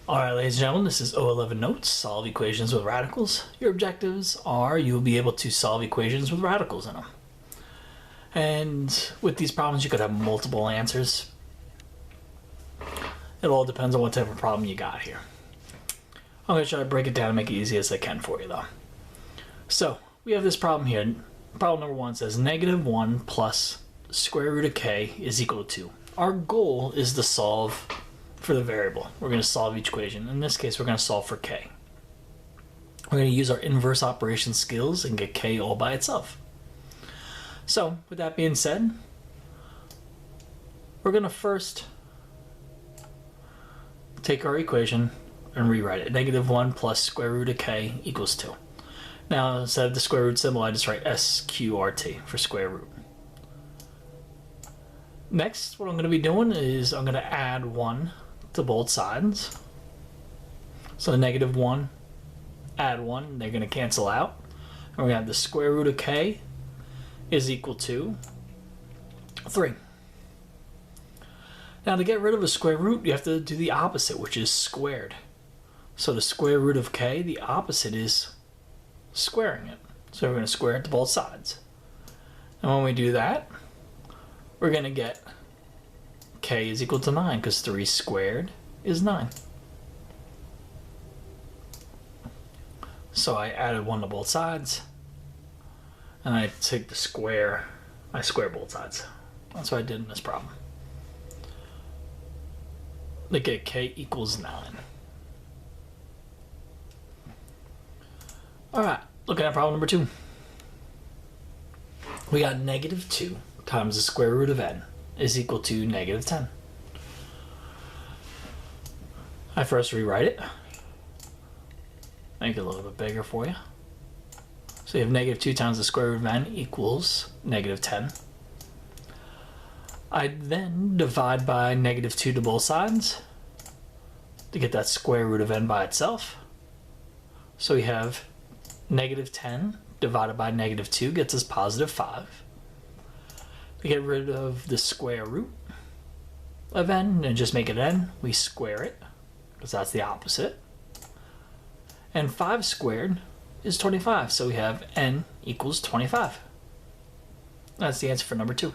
Alright, ladies and gentlemen, this is O11 Notes, solve equations with radicals. Your objectives are you'll be able to solve equations with radicals in them. And with these problems, you could have multiple answers. It all depends on what type of problem you got here. I'm going to try to break it down and make it easy as I can for you, though. So, we have this problem here. Problem number 1 says negative 1 plus square root of k is equal to 2. Our goal is to solve for the variable. We're going to solve each equation. In this case, we're going to solve for k. We're going to use our inverse operation skills and get k all by itself. So, with that being said, we're going to first take our equation and rewrite it. Negative 1 plus square root of k equals 2. Now, instead of the square root symbol, I just write SQRT for square root. Next, what I'm going to be doing is I'm going to add 1 to both sides. So negative 1, add 1, they're going to cancel out. And we're going to have the square root of k is equal to 3. Now to get rid of a square root, you have to do the opposite, which is squared. So the square root of k, the opposite is squaring it. So we're going to square it to both sides. And when we do that, we're going to get k is equal to 9 because 3 squared is 9. So I added 1 to both sides, and I take the square, I square both sides. That's what I did in this problem. To get k equals 9. Alright, looking at problem number 2. We got negative 2 times the square root of n is equal to negative 10. I first rewrite it. Make it a little bit bigger for you. So you have negative 2 times the square root of n equals negative 10. I then divide by negative 2 to both sides to get that square root of n by itself. So we have negative 10 divided by negative 2 gets us positive 5. To get rid of the square root of n and just make it n, we square it, because that's the opposite. And 5 squared is 25, so we have n equals 25. That's the answer for number 2.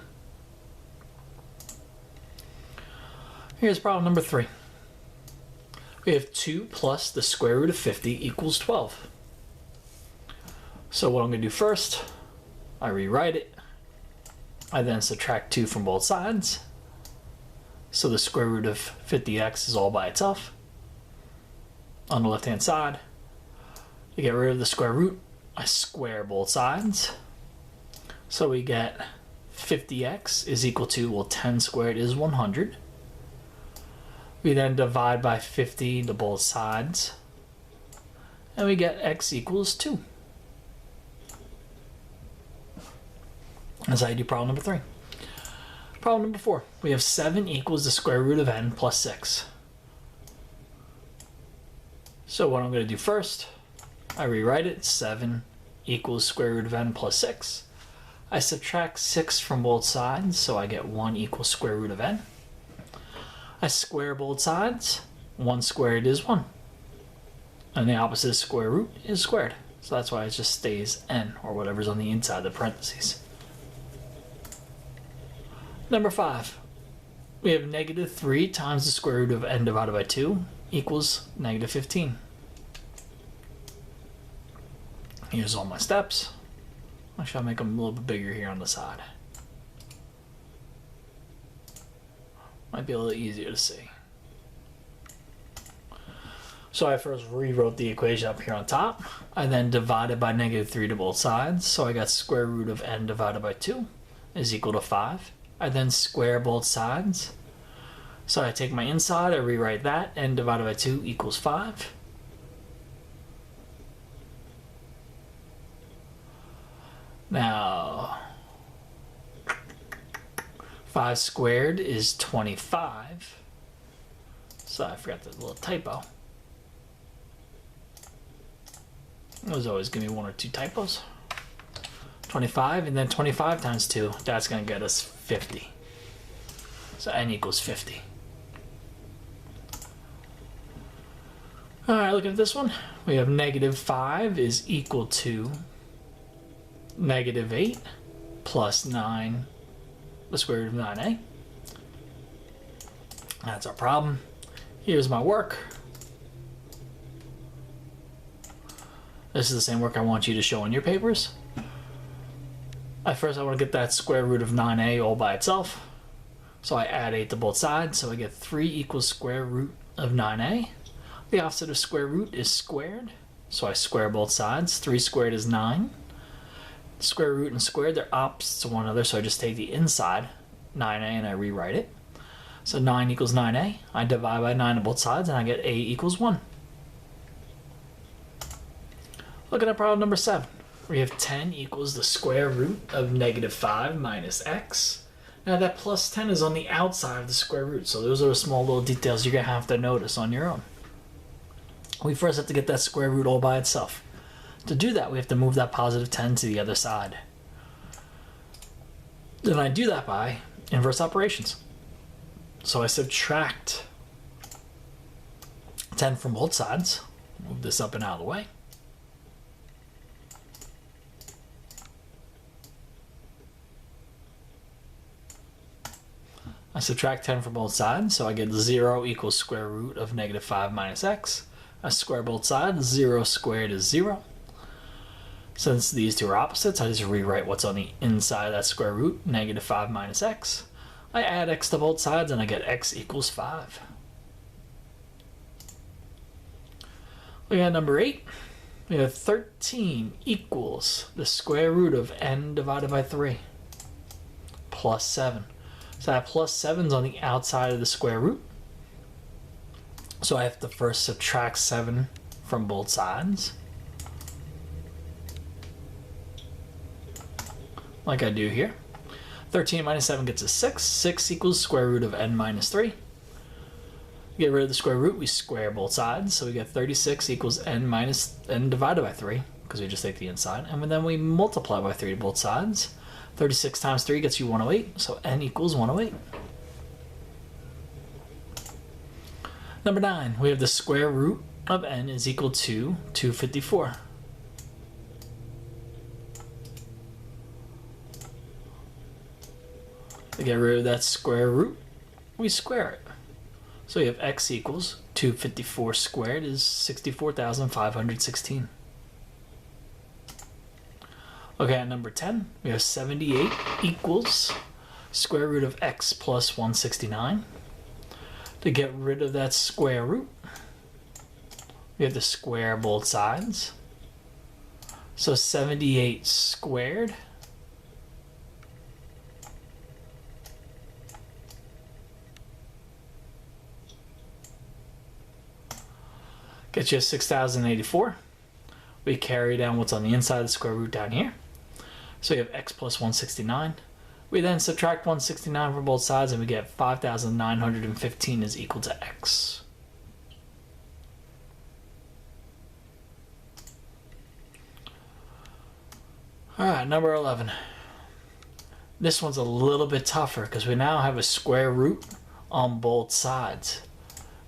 Here's problem number 3. We have 2 plus the square root of 50 equals 12. So what I'm going to do first, I rewrite it. I then subtract 2 from both sides. So the square root of 50x is all by itself. On the left hand side, to get rid of the square root, I square both sides. So we get 50x is equal to, well, 10 squared is 100. We then divide by 50 to both sides. And we get x equals 2. That's how you do problem number 3. Problem number 4. We have 7 equals the square root of n plus 6. So what I'm going to do first, I rewrite it. 7 equals square root of n plus 6. I subtract 6 from both sides, so I get 1 equals square root of n. I square both sides. 1 squared is 1. And the opposite of square root is squared. So that's why it just stays n, or whatever's on the inside of the parentheses. Number 5, we have negative 3 times the square root of n divided by 2 equals negative 15. Here's all my steps. Actually, I'll make them a little bit bigger here on the side. Might be a little easier to see. So I first rewrote the equation up here on top. I then divided by negative 3 to both sides. So I got square root of n divided by 2 is equal to 5. I then square both sides. So I take my inside, I rewrite that, n divided by 2 equals 5. Now, 5 squared is 25. So I forgot the little typo. There's always going to be 1 or 2 typos. 25, and then 25 times 2, that's going to get us 50. So n equals 50. Alright, looking at this one, we have -5 is equal to -8 plus 9, the square root of 9a. That's our problem. Here's my work. This is the same work I want you to show in your papers. At first I want to get that square root of 9a all by itself. So I add 8 to both sides, so I get 3 equals square root of 9a. The opposite of square root is squared, so I square both sides. 3 squared is 9. Square root and squared, they're opposites to one another, so I just take the inside, 9a, and I rewrite it. So 9 equals 9a. I divide by 9 on both sides, and I get a equals 1. Looking at problem number 7. We have 10 equals the square root of -5 minus x. Now that plus 10 is on the outside of the square root, so those are the small little details you're going to have to notice on your own. We first have to get that square root all by itself. To do that, we have to move that positive 10 to the other side. Then I do that by inverse operations. So I subtract 10 from both sides. Move this up and out of the way. I subtract 10 from both sides, so I get 0 equals square root of -5 minus x. I square both sides. 0 squared is 0. Since these two are opposites, I just rewrite what's on the inside of that square root, -5 minus x. I add x to both sides and I get x equals 5. We got number 8. We have 13 equals the square root of n divided by 3 plus 7. So that plus 7 is on the outside of the square root. So I have to first subtract 7 from both sides, like I do here. 13 minus 7 gets us 6. 6 equals square root of n minus 3. Get rid of the square root, we square both sides, so we get 36 equals n divided by 3, because we just take the inside, and then we multiply by 3 to both sides. 36 times 3 gets you 108, so n equals 108. Number 9, we have the square root of n is equal to 254. To get rid of that square root, we square it. So we have x equals 254 squared is 64,516. Okay, at number 10, we have 78 equals square root of x plus 169. To get rid of that square root, we have to square both sides. So 78 squared gets you 6,084. We carry down what's on the inside of the square root down here. So we have x plus 169. We then subtract 169 from both sides and we get 5,915 is equal to x. Alright, number 11. This one's a little bit tougher because we now have a square root on both sides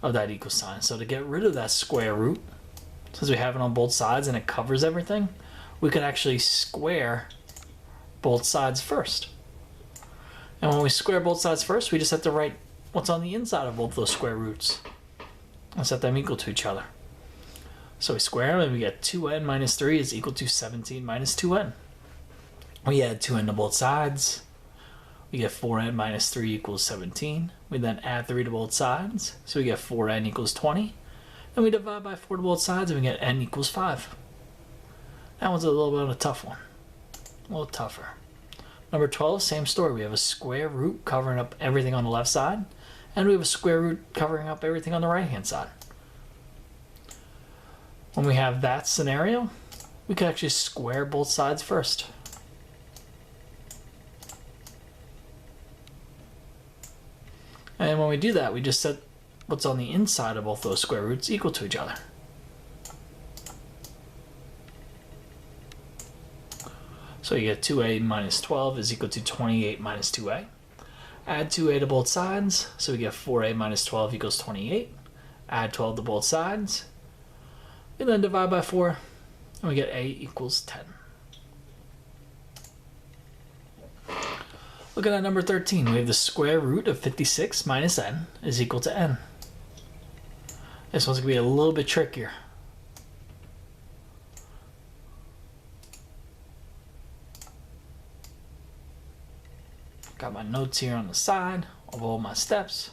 of that equal sign. So to get rid of that square root, since we have it on both sides and it covers everything, we could actually square both sides first. And when we square both sides first, we just have to write what's on the inside of both those square roots and set them equal to each other. So we square them and we get 2n minus 3 is equal to 17 minus 2n. We add 2n to both sides. We get 4n minus 3 equals 17. We then add 3 to both sides. So we get 4n equals 20. Then we divide by 4 to both sides and we get n equals 5. That one's a little bit of a tough one. A little tougher. Number 12, same story. We have a square root covering up everything on the left side, and we have a square root covering up everything on the right hand side. When we have that scenario, we can actually square both sides first. And when we do that, we just set what's on the inside of both those square roots equal to each other. So you get 2a minus 12 is equal to 28 minus 2a. Add 2a to both sides, so we get 4a minus 12 equals 28. Add 12 to both sides. We then divide by 4, and we get a equals 10. Looking at number 13, we have the square root of 56 minus n is equal to n. This one's going to be a little bit trickier. Got my notes here on the side of all my steps.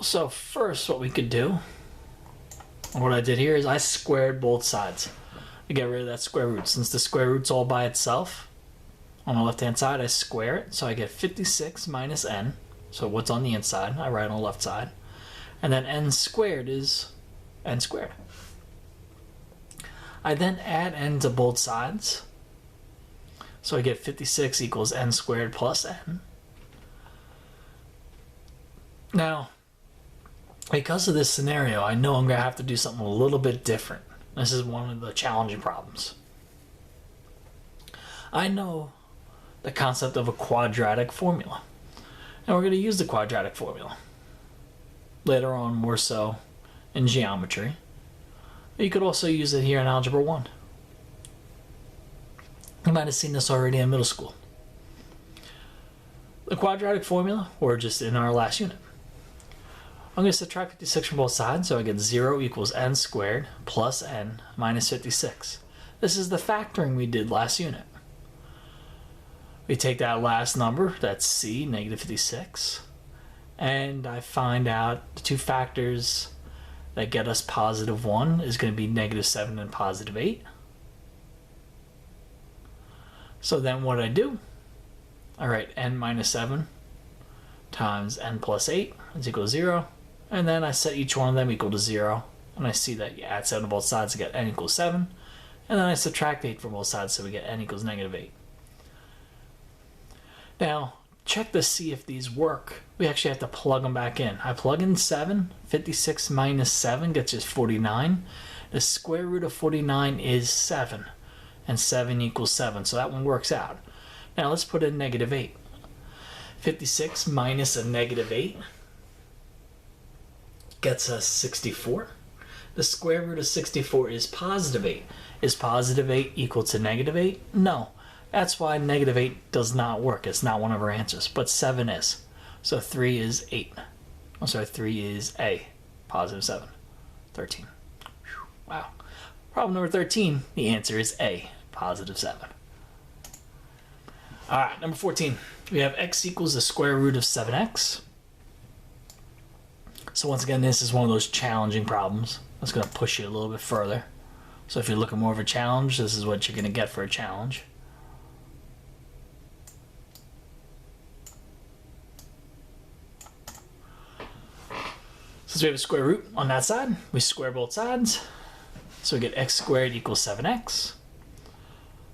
So first what we could do, what I did here is I squared both sides to get rid of that square root. Since the square root's all by itself, on the left hand side I square it, so I get 56 minus n. So what's on the inside, I write on the left side. And then n squared is n squared. I then add n to both sides. So I get 56 equals n squared plus n. Now, because of this scenario, I know I'm going to have to do something a little bit different. This is one of the challenging problems. I know the concept of a quadratic formula. And we're going to use the quadratic formula. Later on, more so in geometry. But you could also use it here in Algebra 1. You might have seen this already in middle school. The quadratic formula, or just in our last unit. I'm going to subtract 56 from both sides, so I get 0 equals n squared plus n minus 56. This is the factoring we did last unit. We take that last number, that's c, negative 56, and I find out the two factors that get us positive 1 is going to be negative 7 and positive 8. So then what I do, I write n minus 7 times n plus 8 is equal to 0. And then I set each one of them equal to 0. And I see that you add 7 to both sides to get n equals 7. And then I subtract 8 from both sides so we get n equals negative 8. Now, check to see if these work. We actually have to plug them back in. I plug in 7. 56 minus 7 gets us 49. The square root of 49 is 7. And 7 equals 7. So that one works out. Now let's put in negative 8. 56 minus a negative 8 gets us 64. The square root of 64 is positive 8. Is positive 8 equal to negative 8? No. That's why negative 8 does not work. It's not one of our answers. But 7 is. So 3 is 8. I'm sorry, 3 is A. Positive 7. 13. Whew. Wow. Problem number 13, the answer is A. Positive 7. Alright, number 14. We have x equals the square root of 7x. So once again, this is one of those challenging problems. That's going to push you a little bit further. So if you're looking more of a challenge, this is what you're going to get for a challenge. Since we have a square root on that side, we square both sides. So we get x squared equals 7x.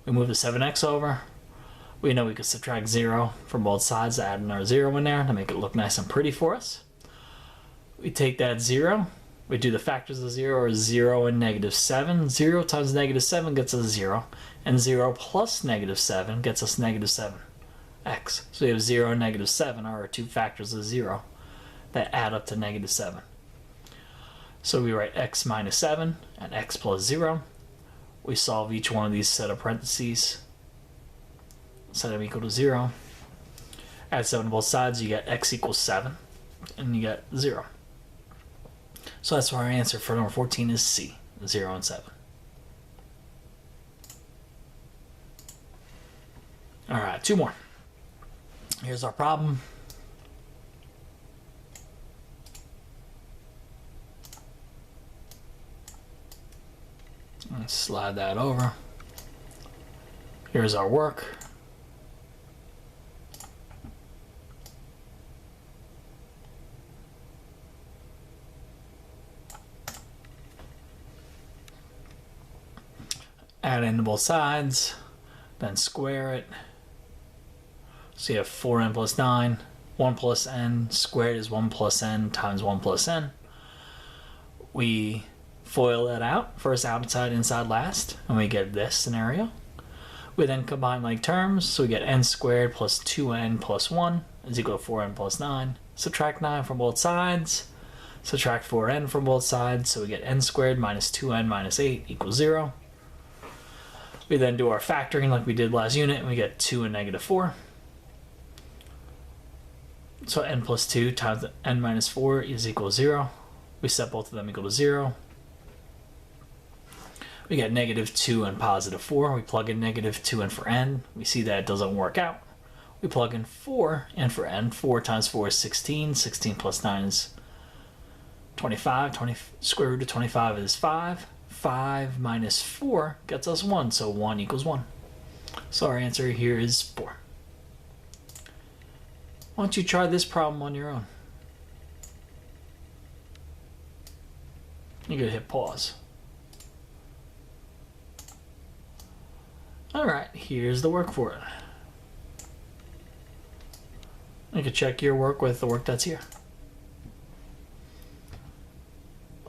We move the 7x over. We know we could subtract 0 from both sides, add another 0 in there to make it look nice and pretty for us. We take that 0. We do the factors of 0 are 0 and negative 7. 0 times negative 7 gets us 0. And 0 plus negative 7 gets us negative 7x. So we have 0 and negative 7 are our two factors of 0 that add up to negative 7. So we write x minus 7 and x plus 0. We solve each one of these set of parentheses. Set them equal to 0. Add 7 to both sides, you get x equals 7. And you get 0. So that's why our answer for number 14 is C, 0 and 7. Alright, two more. Here's our problem. Let's slide that over. Here's our work. Add into both sides, then square it. So you have 4n plus 9. 1 plus n squared is 1 plus n times 1 plus n. We FOIL that out, first outside, inside, last, and we get this scenario. We then combine like terms, so we get n squared plus 2n plus 1 is equal to 4n plus 9. Subtract 9 from both sides. Subtract 4n from both sides, so we get n squared minus 2n minus 8 equals 0. We then do our factoring like we did last unit, and we get 2 and negative 4. So n plus 2 times n minus 4 is equal to 0. We set both of them equal to 0. We get negative 2 and positive 4. We plug in negative 2 and for n. We see that it doesn't work out. We plug in 4 and for n. 4 times 4 is 16. 16 plus 9 is 25. Square root of 25 is 5. 5 minus 4 gets us 1, so 1 equals 1. So our answer here is 4. Why don't you try this problem on your own? You could hit pause. Alright, here's the work for it. You can check your work with the work that's here.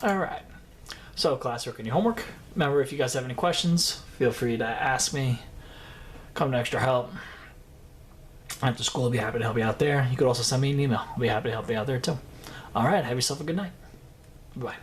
Alright, so classwork and your homework. Remember, if you guys have any questions, feel free to ask me. Come to Extra Help. After school, I'll be happy to help you out there. You could also send me an email. I'll be happy to help you out there too. Alright, have yourself a good night. Bye.